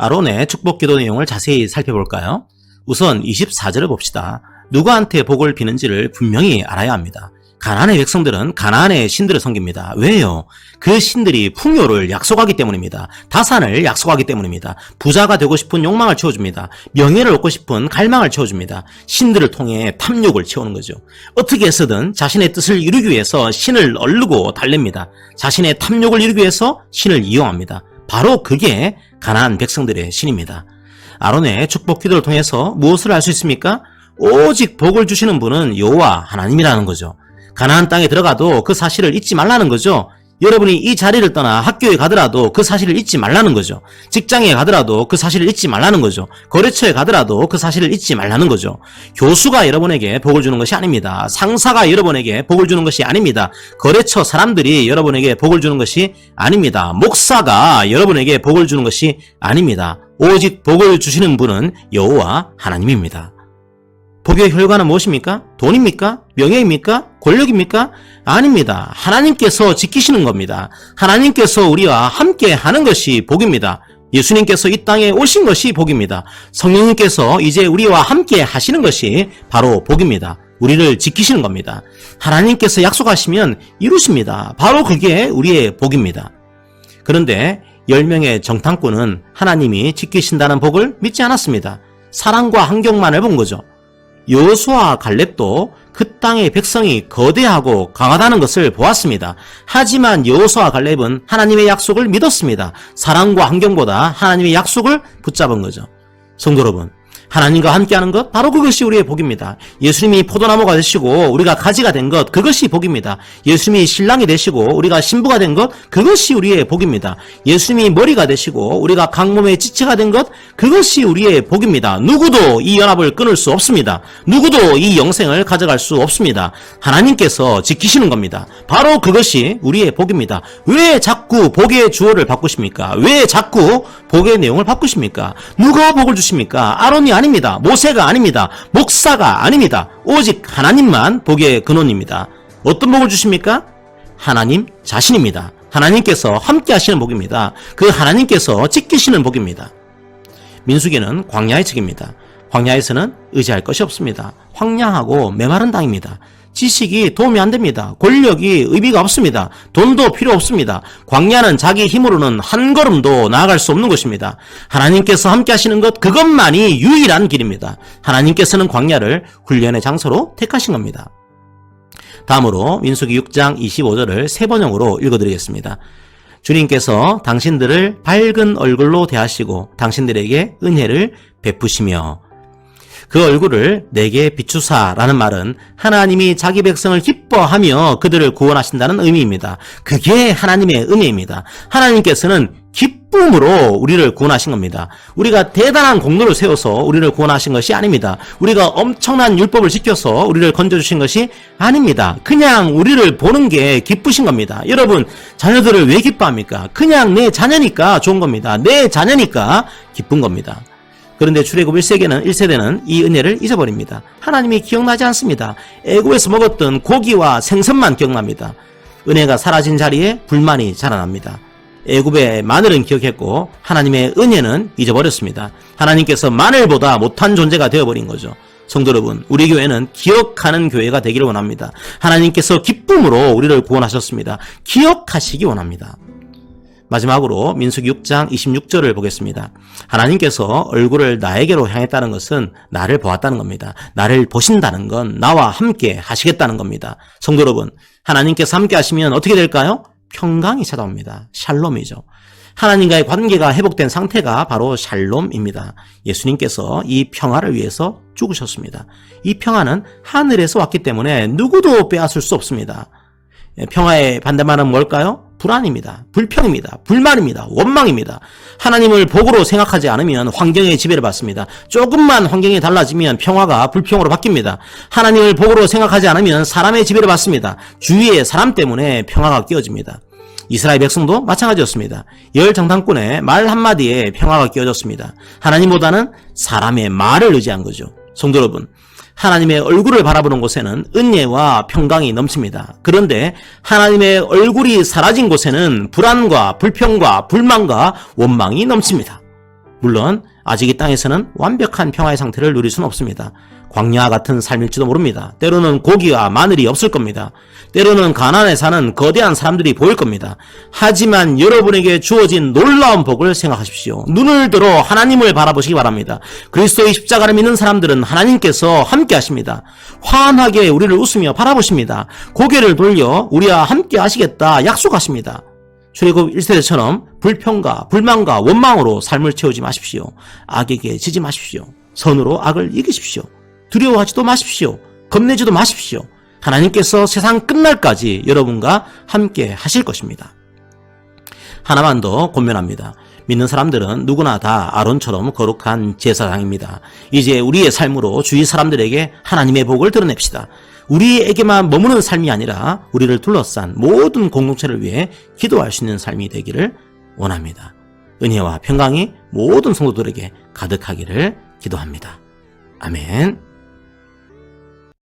아론의 축복 기도 내용을 자세히 살펴볼까요? 우선 24절을 봅시다. 누구한테 복을 비는지를 분명히 알아야 합니다. 가나안의 백성들은 가나안의 신들을 섬깁니다. 왜요? 그 신들이 풍요를 약속하기 때문입니다. 다산을 약속하기 때문입니다. 부자가 되고 싶은 욕망을 채워줍니다. 명예를 얻고 싶은 갈망을 채워줍니다. 신들을 통해 탐욕을 채우는 거죠. 어떻게 해서든 자신의 뜻을 이루기 위해서 신을 얼르고 달랩니다. 자신의 탐욕을 이루기 위해서 신을 이용합니다. 바로 그게 가나안 백성들의 신입니다. 아론의 축복 기도를 통해서 무엇을 알 수 있습니까? 오직 복을 주시는 분은 여호와 하나님이라는 거죠. 가나안 땅에 들어가도 그 사실을 잊지 말라는 거죠. 여러분이 이 자리를 떠나 학교에 가더라도 그 사실을 잊지 말라는 거죠. 직장에 가더라도 그 사실을 잊지 말라는 거죠. 거래처에 가더라도 그 사실을 잊지 말라는 거죠. 교수가 여러분에게 복을 주는 것이 아닙니다. 상사가 여러분에게 복을 주는 것이 아닙니다. 거래처 사람들이 여러분에게 복을 주는 것이 아닙니다. 목사가 여러분에게 복을 주는 것이 아닙니다. 오직 복을 주시는 분은 여호와 하나님입니다. 복의 혈관은 무엇입니까? 돈입니까? 명예입니까? 권력입니까? 아닙니다. 하나님께서 지키시는 겁니다. 하나님께서 우리와 함께 하는 것이 복입니다. 예수님께서 이 땅에 오신 것이 복입니다. 성령님께서 이제 우리와 함께 하시는 것이 바로 복입니다. 우리를 지키시는 겁니다. 하나님께서 약속하시면 이루십니다. 바로 그게 우리의 복입니다. 그런데 10명의 정탐꾼은 하나님이 지키신다는 복을 믿지 않았습니다. 사랑과 환경만을 본 거죠. 여호수아와 갈렙도 그 땅의 백성이 거대하고 강하다는 것을 보았습니다. 하지만 여호수아와 갈렙은 하나님의 약속을 믿었습니다. 사랑과 환경보다 하나님의 약속을 붙잡은 거죠. 성도 여러분, 하나님과 함께하는 것, 바로 그것이 우리의 복입니다. 예수님이 포도나무가 되시고 우리가 가지가 된 것, 그것이 복입니다. 예수님이 신랑이 되시고 우리가 신부가 된 것, 그것이 우리의 복입니다. 예수님이 머리가 되시고 우리가 강몸의 지체가 된 것, 그것이 우리의 복입니다. 누구도 이 연합을 끊을 수 없습니다. 누구도 이 영생을 가져갈 수 없습니다. 하나님께서 지키시는 겁니다. 바로 그것이 우리의 복입니다. 왜 자꾸 복의 주어를 바꾸십니까? 왜 자꾸 복의 내용을 바꾸십니까? 누가 복을 주십니까? 아론이 아닙니다. 모세가 아닙니다. 목사가 아닙니다. 오직 하나님만 복의 근원입니다. 어떤 복을 주십니까? 하나님 자신입니다. 하나님께서 함께 하시는 복입니다. 그 하나님께서 지키시는 복입니다. 민수기는 광야의 책입니다. 광야에서는 의지할 것이 없습니다. 황량하고 메마른 땅입니다. 지식이 도움이 안 됩니다. 권력이 의미가 없습니다. 돈도 필요 없습니다. 광야는 자기 힘으로는 한 걸음도 나아갈 수 없는 곳입니다. 하나님께서 함께 하시는 것, 그것만이 유일한 길입니다. 하나님께서는 광야를 훈련의 장소로 택하신 겁니다. 다음으로 민수기 6장 25절을 세 번역으로 읽어드리겠습니다. 주님께서 당신들을 밝은 얼굴로 대하시고 당신들에게 은혜를 베푸시며 그 얼굴을 내게 비추사라는 말은 하나님이 자기 백성을 기뻐하며 그들을 구원하신다는 의미입니다. 그게 하나님의 은혜입니다. 하나님께서는 기쁨으로 우리를 구원하신 겁니다. 우리가 대단한 공로를 세워서 우리를 구원하신 것이 아닙니다. 우리가 엄청난 율법을 지켜서 우리를 건져주신 것이 아닙니다. 그냥 우리를 보는 게 기쁘신 겁니다. 여러분, 자녀들을 왜 기뻐합니까? 그냥 내 자녀니까 좋은 겁니다. 내 자녀니까 기쁜 겁니다. 그런데 출애굽 1세대는 이 은혜를 잊어버립니다. 하나님이 기억나지 않습니다. 애굽에서 먹었던 고기와 생선만 기억납니다. 은혜가 사라진 자리에 불만이 자라납니다. 애굽의 마늘은 기억했고 하나님의 은혜는 잊어버렸습니다. 하나님께서 마늘보다 못한 존재가 되어버린 거죠. 성도 여러분, 우리 교회는 기억하는 교회가 되기를 원합니다. 하나님께서 기쁨으로 우리를 구원하셨습니다. 기억하시기 원합니다. 마지막으로 민수기 6장 26절을 보겠습니다. 하나님께서 얼굴을 나에게로 향했다는 것은 나를 보았다는 겁니다. 나를 보신다는 건 나와 함께 하시겠다는 겁니다. 성도 여러분, 하나님께서 함께 하시면 어떻게 될까요? 평강이 찾아옵니다. 샬롬이죠. 하나님과의 관계가 회복된 상태가 바로 샬롬입니다. 예수님께서 이 평화를 위해서 죽으셨습니다. 이 평화는 하늘에서 왔기 때문에 누구도 빼앗을 수 없습니다. 평화의 반대말은 뭘까요? 불안입니다. 불평입니다. 불만입니다. 원망입니다. 하나님을 복으로 생각하지 않으면 환경의 지배를 받습니다. 조금만 환경이 달라지면 평화가 불평으로 바뀝니다. 하나님을 복으로 생각하지 않으면 사람의 지배를 받습니다. 주위의 사람 때문에 평화가 끼어집니다. 이스라엘 백성도 마찬가지였습니다. 열 정탐꾼의 말 한마디에 평화가 끼어졌습니다. 하나님보다는 사람의 말을 의지한 거죠. 성도 여러분, 하나님의 얼굴을 바라보는 곳에는 은혜와 평강이 넘칩니다. 그런데 하나님의 얼굴이 사라진 곳에는 불안과 불평과 불만과 원망이 넘칩니다. 물론 아직 이 땅에서는 완벽한 평화의 상태를 누릴 수는 없습니다. 광야 같은 삶일지도 모릅니다. 때로는 고기와 마늘이 없을 겁니다. 때로는 가나안에 사는 거대한 사람들이 보일 겁니다. 하지만 여러분에게 주어진 놀라운 복을 생각하십시오. 눈을 들어 하나님을 바라보시기 바랍니다. 그리스도의 십자가를 믿는 사람들은 하나님께서 함께 하십니다. 환하게 우리를 웃으며 바라보십니다. 고개를 돌려 우리와 함께 하시겠다 약속하십니다. 출애굽 1세대처럼 불평과 불만과 원망으로 삶을 채우지 마십시오. 악에게 지지 마십시오. 선으로 악을 이기십시오. 두려워하지도 마십시오. 겁내지도 마십시오. 하나님께서 세상 끝날까지 여러분과 함께 하실 것입니다. 하나만 더 권면합니다. 믿는 사람들은 누구나 다 아론처럼 거룩한 제사장입니다. 이제 우리의 삶으로 주위 사람들에게 하나님의 복을 드러냅시다. 우리에게만 머무는 삶이 아니라 우리를 둘러싼 모든 공동체를 위해 기도할 수 있는 삶이 되기를 원합니다. 은혜와 평강이 모든 성도들에게 가득하기를 기도합니다. 아멘.